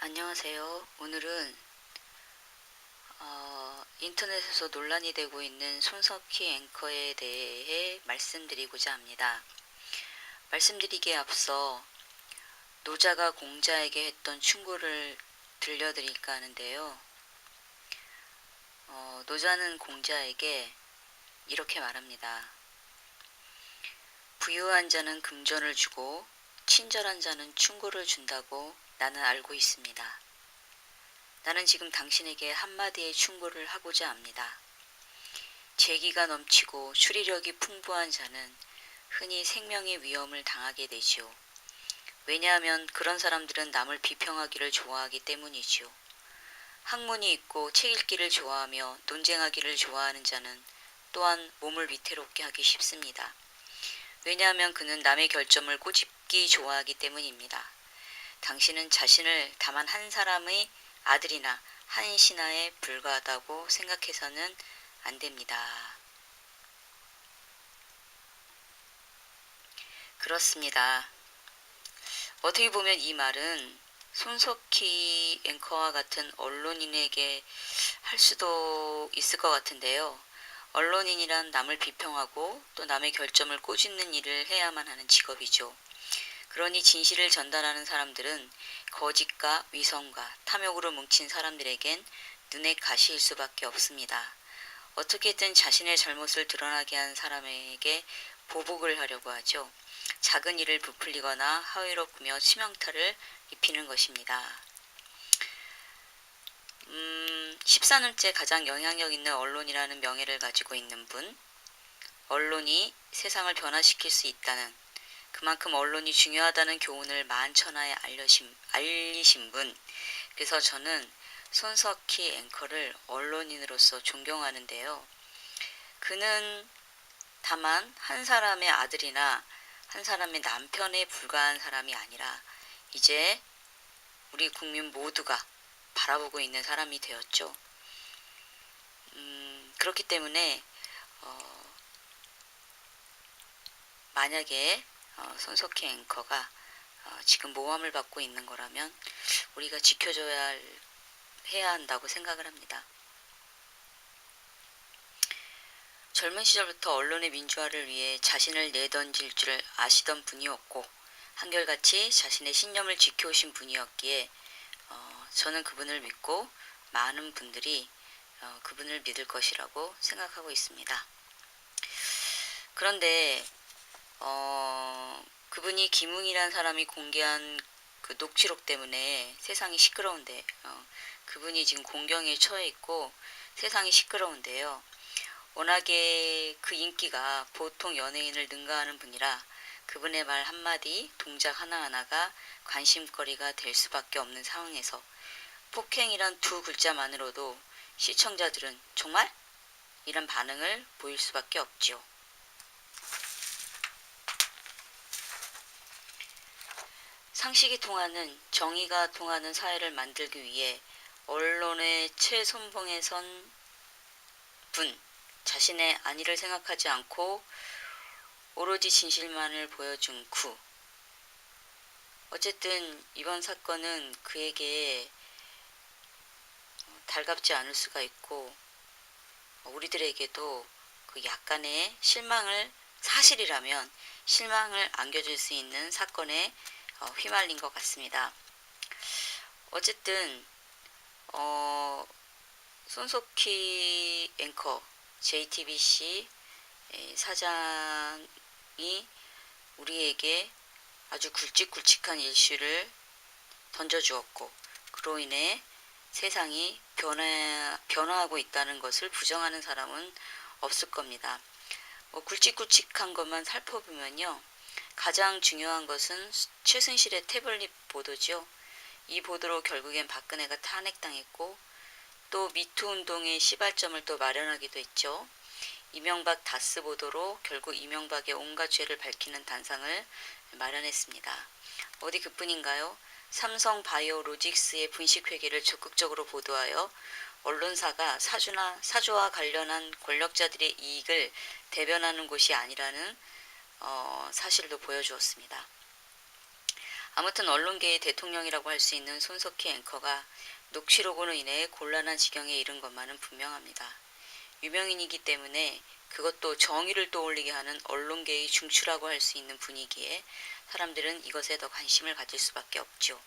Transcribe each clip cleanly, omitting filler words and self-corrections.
안녕하세요. 오늘은 인터넷에서 논란이 되고 있는 손석희 앵커에 대해 말씀드리고자 합니다. 말씀드리기에 앞서 노자가 공자에게 했던 충고를 들려드릴까 하는데요. 노자는 공자에게 이렇게 말합니다. 부유한 자는 금전을 주고 친절한 자는 충고를 준다고 나는 알고 있습니다. 나는 지금 당신에게 한마디의 충고를 하고자 합니다. 재기가 넘치고 추리력이 풍부한 자는 흔히 생명의 위험을 당하게 되지요. 왜냐하면 그런 사람들은 남을 비평하기를 좋아하기 때문이지요. 학문이 있고 책 읽기를 좋아하며 논쟁하기를 좋아하는 자는 또한 몸을 위태롭게 하기 쉽습니다. 왜냐하면 그는 남의 결점을 꼬집기 좋아하기 때문입니다. 당신은 자신을 다만 한 사람의 아들이나 한 신하에 불과하다고 생각해서는 안 됩니다. 그렇습니다. 어떻게 보면 이 말은 손석희 앵커와 같은 언론인에게 할 수도 있을 것 같은데요. 언론인이란 남을 비평하고 또 남의 결점을 꼬집는 일을 해야만 하는 직업이죠. 그러니 진실을 전달하는 사람들은 거짓과 위선과 탐욕으로 뭉친 사람들에겐 눈의 가시일 수밖에 없습니다. 어떻게든 자신의 잘못을 드러나게 한 사람에게 보복을 하려고 하죠. 작은 일을 부풀리거나 하위로 꾸며 치명타를 입히는 것입니다. 14년째 가장 영향력 있는 언론이라는 명예를 가지고 있는 분, 언론이 세상을 변화시킬 수 있다는, 그만큼 언론이 중요하다는 교훈을 만천하에 알리신 분. 그래서 저는 손석희 앵커를 언론인으로서 존경하는데요. 그는 다만 한 사람의 아들이나 한 사람의 남편에 불과한 사람이 아니라 이제 우리 국민 모두가 바라보고 있는 사람이 되었죠. 그렇기 때문에 만약에 손석희 앵커가 지금 모함을 받고 있는 거라면 우리가 해야 한다고 생각을 합니다. 젊은 시절부터 언론의 민주화를 위해 자신을 내던질 줄 아시던 분이었고 한결같이 자신의 신념을 지켜오신 분이었기에 저는 그분을 믿고 많은 분들이 그분을 믿을 것이라고 생각하고 있습니다. 그런데 그분이 김웅이라는 사람이 공개한 그 녹취록 때문에 세상이 시끄러운데 그분이 지금 공경에 처해 있고 세상이 시끄러운데요. 워낙에 그 인기가 보통 연예인을 능가하는 분이라 그분의 말 한마디, 동작 하나하나가 관심거리가 될 수밖에 없는 상황에서 폭행이란 두 글자만으로도 시청자들은 정말? 이런 반응을 보일 수밖에 없지요. 상식이 통하는, 정의가 통하는 사회를 만들기 위해 언론의 최선봉에 선 분, 자신의 안위를 생각하지 않고 오로지 진실만을 보여준 구. 어쨌든 이번 사건은 그에게 달갑지 않을 수가 있고 우리들에게도 그 약간의 사실이라면 실망을 안겨줄 수 있는 사건에 휘말린 것 같습니다. 어쨌든 손석희 앵커 JTBC 사장이 우리에게 아주 굵직굵직한 이슈를 던져주었고 그로 인해 세상이 변화하고 있다는 것을 부정하는 사람은 없을 겁니다. 굵직굵직한 것만 살펴보면요. 가장 중요한 것은 최순실의 태블릿 보도죠. 이 보도로 결국엔 박근혜가 탄핵당했고 또 미투 운동의 시발점을 또 마련하기도 했죠. 이명박 다스 보도로 결국 이명박의 온갖 죄를 밝히는 단상을 마련했습니다. 어디 그뿐인가요? 삼성 바이오로직스의 분식회계를 적극적으로 보도하여 언론사가 사주와 관련한 권력자들의 이익을 대변하는 곳이 아니라는 사실도 보여주었습니다. 아무튼 언론계의 대통령이라고 할 수 있는 손석희 앵커가 녹취록으로 인해 곤란한 지경에 이른 것만은 분명합니다. 유명인이기 때문에 그것도 정의를 떠올리게 하는 언론계의 중추라고 할 수 있는 분위기에 사람들은 이것에 더 관심을 가질 수밖에 없죠.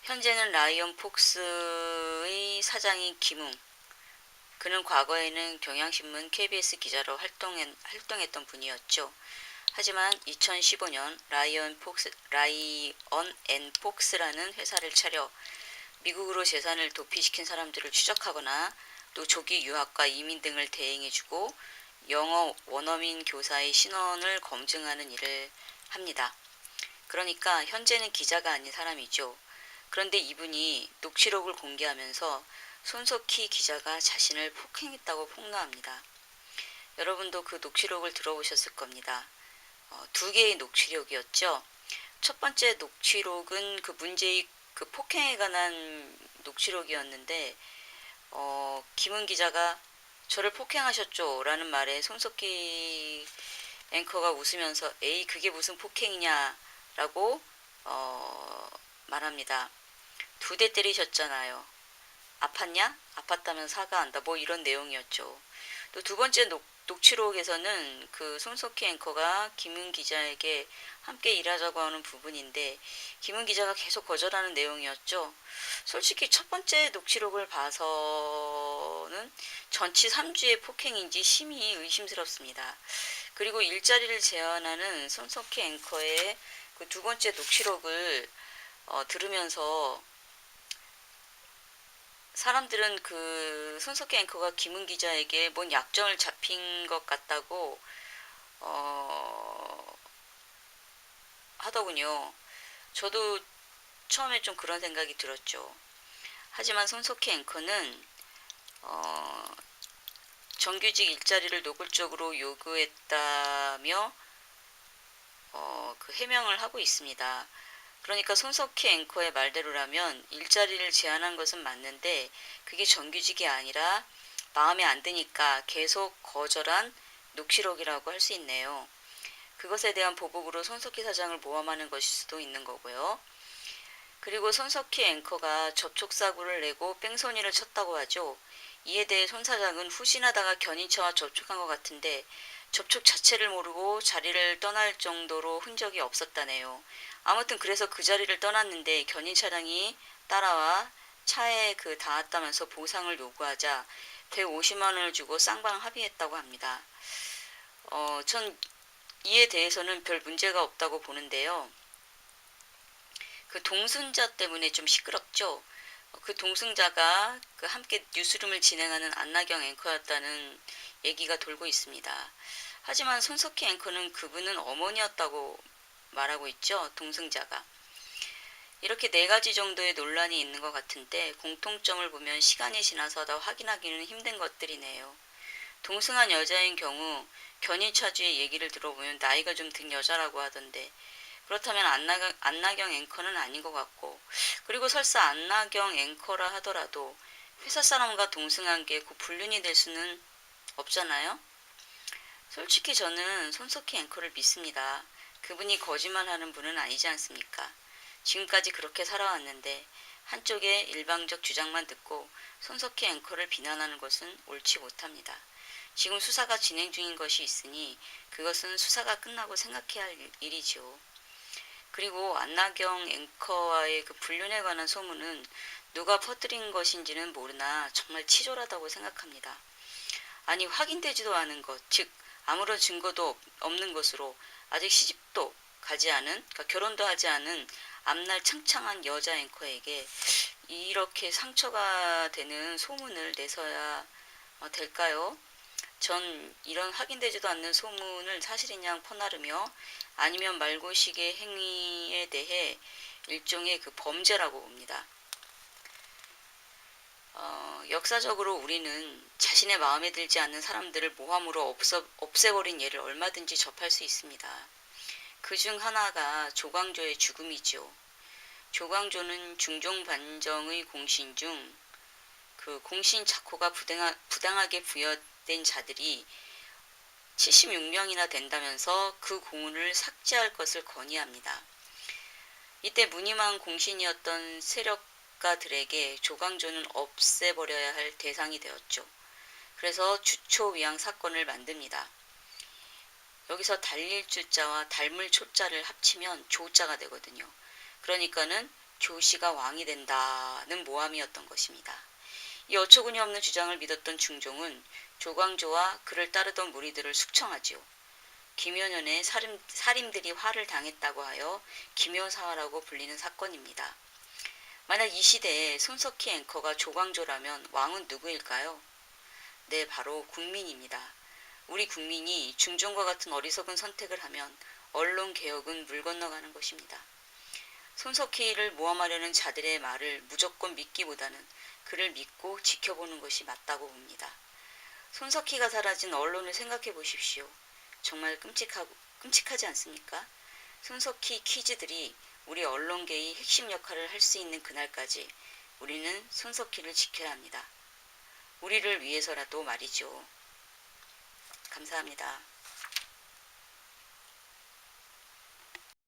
현재는 라이언 폭스의 사장인 김웅. 그는 과거에는 경향신문 KBS 기자로 활동했던 분이었죠. 하지만 2015년 라이언 앤 폭스라는 회사를 차려 미국으로 재산을 도피시킨 사람들을 추적하거나 또 조기 유학과 이민 등을 대행해주고 영어 원어민 교사의 신원을 검증하는 일을 합니다. 그러니까 현재는 기자가 아닌 사람이죠. 그런데 이분이 녹취록을 공개하면서 손석희 기자가 자신을 폭행했다고 폭로합니다. 여러분도 그 녹취록을 들어보셨을 겁니다. 두 개의 녹취록이었죠. 첫 번째 녹취록은 그 문제의 그 폭행에 관한 녹취록이었는데 김은 기자가 저를 폭행하셨죠? 라는 말에 손석희 앵커가 웃으면서 에이 그게 무슨 폭행이냐 라고 말합니다. 2대 때리셨잖아요. 아팠냐? 아팠다면 사과한다. 뭐 이런 내용이었죠. 또 두 번째 녹취록에서는 그 손석희 앵커가 김은 기자에게 함께 일하자고 하는 부분인데 김은 기자가 계속 거절하는 내용이었죠. 솔직히 첫 번째 녹취록을 봐서는 전치 3주의 폭행인지 심히 의심스럽습니다. 그리고 일자리를 제안하는 손석희 앵커의 그 두 번째 녹취록을 들으면서 사람들은 그 손석희 앵커가 김은 기자에게 뭔 약점을 잡힌 것 같다고 하더군요. 저도 처음에 좀 그런 생각이 들었죠. 하지만 손석희 앵커는 정규직 일자리를 노골적으로 요구했다며 그 해명을 하고 있습니다. 그러니까 손석희 앵커의 말대로라면 일자리를 제안한 것은 맞는데 그게 정규직이 아니라 마음에 안 드니까 계속 거절한 녹취록이라고 할 수 있네요. 그것에 대한 보복으로 손석희 사장을 모함하는 것일 수도 있는 거고요. 그리고 손석희 앵커가 접촉사고를 내고 뺑소니를 쳤다고 하죠. 이에 대해 손 사장은 후진하다가 견인차와 접촉한 것 같은데 접촉 자체를 모르고 자리를 떠날 정도로 흔적이 없었다네요. 아무튼 그래서 그 자리를 떠났는데 견인 차량이 따라와 차에 닿았다면서 보상을 요구하자 150만 원을 주고 쌍방 합의했다고 합니다. 전 이에 대해서는 별 문제가 없다고 보는데요. 그 동승자 때문에 좀 시끄럽죠. 그 동승자가 그 함께 뉴스룸을 진행하는 안나경 앵커였다는 얘기가 돌고 있습니다. 하지만 손석희 앵커는 그분은 어머니였다고 말하고 있죠. 동승자가. 이렇게 4가지 정도의 논란이 있는 것 같은데 공통점을 보면 시간이 지나서 더 확인하기는 힘든 것들이네요. 동승한 여자인 경우 견인차주의 얘기를 들어보면 나이가 좀 든 여자라고 하던데 그렇다면 안나경 앵커는 아닌 것 같고 그리고 설사 안나경 앵커라 하더라도 회사 사람과 동승한 게 그 불륜이 될 수는 없잖아요. 솔직히 저는 손석희 앵커를 믿습니다. 그분이 거짓말하는 분은 아니지 않습니까? 지금까지 그렇게 살아왔는데 한쪽의 일방적 주장만 듣고 손석희 앵커를 비난하는 것은 옳지 못합니다. 지금 수사가 진행 중인 것이 있으니 그것은 수사가 끝나고 생각해야 할 일이죠. 그리고 안나경 앵커와의 그 불륜에 관한 소문은 누가 퍼뜨린 것인지는 모르나 정말 치졸하다고 생각합니다. 아니 확인되지도 않은 것, 즉 아무런 증거도 없는 것으로 아직 시집도 가지 않은, 그러니까 결혼도 하지 않은 앞날 창창한 여자 앵커에게 이렇게 상처가 되는 소문을 내서야 될까요? 전 이런 확인되지도 않는 소문을 사실인 양 퍼나르며 아니면 말고식의 행위에 대해 일종의 그 범죄라고 봅니다. 역사적으로 우리는 자신의 마음에 들지 않는 사람들을 모함으로 없애버린 예를 얼마든지 접할 수 있습니다. 그 중 하나가 조광조의 죽음이죠. 조광조는 중종반정의 공신 중 그 공신 작호가 부당하게 부여된 자들이 76명이나 된다면서 그 공문을 삭제할 것을 건의합니다. 이때 무늬만 공신이었던 세력가들에게 조광조는 없애버려야 할 대상이 되었죠. 그래서 주초위양 사건을 만듭니다. 여기서 달릴 주자와 닮을 초자를 합치면 조자가 되거든요. 그러니까는 조씨가 왕이 된다는 모함이었던 것입니다. 이 어처구니 없는 주장을 믿었던 중종은 조광조와 그를 따르던 무리들을 숙청하지요. 김효년의 살인들이 화를 당했다고 하여 김효사화라고 불리는 사건입니다. 만약 이 시대에 손석희 앵커가 조광조라면 왕은 누구일까요? 네, 바로 국민입니다. 우리 국민이 중종과 같은 어리석은 선택을 하면 언론개혁은 물 건너가는 것입니다. 손석희를 모함하려는 자들의 말을 무조건 믿기보다는 그를 믿고 지켜보는 것이 맞다고 봅니다. 손석희가 사라진 언론을 생각해 보십시오. 정말 끔찍하지 않습니까? 손석희 퀴즈들이 우리 언론계의 핵심 역할을 할 수 있는 그날까지 우리는 손석희를 지켜야 합니다. 우리를 위해서라도 말이죠. 감사합니다.